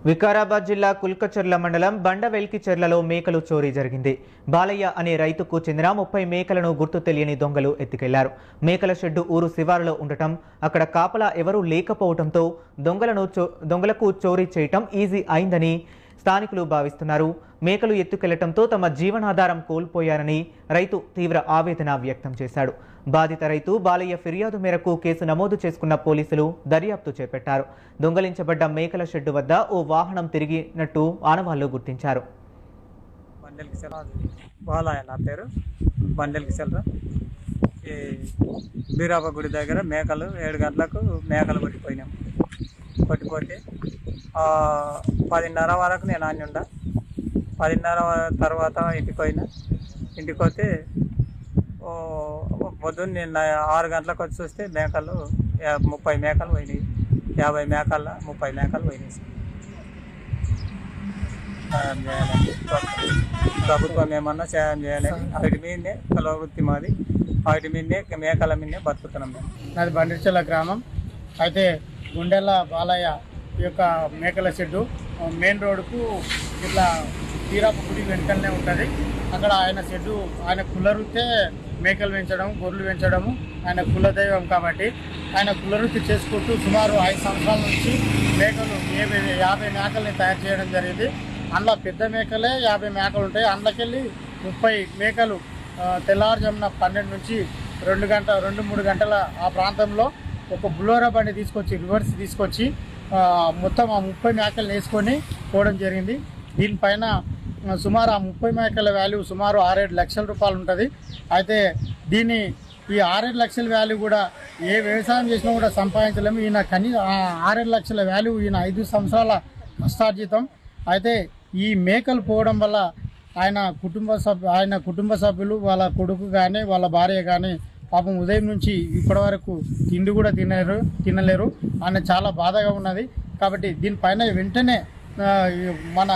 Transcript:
వికారాబాద్ జిల్లా కుల్కచర్ల మండలం బండవెల్కిచెర్లలో మేకలు చోరీ జరిగింది. బాలయ్య అనే రైతుకు చెందిన 30 మేకలను గుర్తు తెలియని దొంగలు ఎత్తుకెళ్లారు. మేకల షెడ్డు ఊరు శివారులో ఉండటం, అక్కడ కాపలా ఎవరూ లేకపోవడంతో దొంగలకు చోరీ చేయటం ఈజీ అయిందని స్థానికులు భావిస్తున్నారు. మేకలు ఎత్తుకెళ్లటంతో తమ జీవనాధారం కోల్పోయారని రైతు తీవ్ర ఆవేదన వ్యక్తం చేశాడు. బాధిత రైతు బాలయ్య ఫిర్యాదు మేరకు కేసు నమోదు చేసుకున్న పోలీసులు దర్యాప్తు చేపట్టారు. దొంగలించబడ్డ మేకల షెడ్డు వద్ద ఓ వాహనం తిరిగినట్టు ఆనవాళ్లు గుర్తించారు. బాలయ్య నా పేరు బండెల్కిచెర్ల. ఈ బీరాబ గుడి దగ్గర మేకలు 7 గంటలకు మేకలు కొట్టిపోయినాం. కొట్టిపోతే 10:30 వరకు నేను ఆని ఉండా. 10:30 తర్వాత ఇంటికి పోయినా. ఇంటికి పోతే పొద్దున్న నేను 6 గంటలకు వచ్చి చూస్తే మేకలు 30 మేకలు పోయినాయి. 50 మేకల్లో 30 మేకలు పోయినాయి. సాయం చేయాలని ప్రభుత్వం ఏమన్నా సాయం చేయాలని వాటి మీదనే కుల వృత్తి మాది. వాటి మీదనే మేకల మీదనే బతుకుతున్నాం మేము. నాది బండిచెర్ల గ్రామం. అయితే గుండెల బాలయ్య యొక్క మేకల షెడ్డు మెయిన్ రోడ్డుకు ఇట్లా బీరాబ గుడి వెంటనే ఉంటుంది. అక్కడ ఆయన షెడ్డు ఆయన కులవృత్తే మేకలు పెంచడం, గొర్రెలు పెంచడము ఆయన కులదైవం కాబట్టి ఆయన కులవృత్తి చేసుకుంటూ సుమారు 5 సంవత్సరాల నుంచి మేకలు 50 మేకల్ని తయారు చేయడం జరిగింది. అందులో పెద్ద మేకలే 50 మేకలు ఉంటాయి. అందులోకెళ్ళి 30 మేకలు తెల్లవారుజామున 12 నుంచి 2-3 గంటల ఆ ప్రాంతంలో ఒక బులోరా బండి తీసుకొచ్చి రివర్స్ తీసుకొచ్చి మొత్తం ఆ 30 మేకలు వేసుకొని పోవడం జరిగింది. దీనిపైన సుమారు ఆ 30 మేకల వాల్యూ సుమారు 6-7 లక్షల రూపాయలు ఉంటుంది. అయితే ఈ 6-7 లక్షల వాల్యూ కూడా ఏ వ్యవసాయం చేసినా కూడా సంపాదించలేము. ఈయన కనీసం 6-7 లక్షల వాల్యూ ఈయన 5 సంవత్సరాల కష్టార్జితం. అయితే ఈ మేకలు పోవడం వల్ల ఆయన కుటుంబ సభ్యులు వాళ్ళ కొడుకు కానీ వాళ్ళ భార్య కానీ పాపం ఉదయం నుంచి ఇప్పటి వరకు తిండి కూడా తినలేరు. ఆయన చాలా బాధగా ఉన్నది. కాబట్టి దీనిపైన వెంటనే మన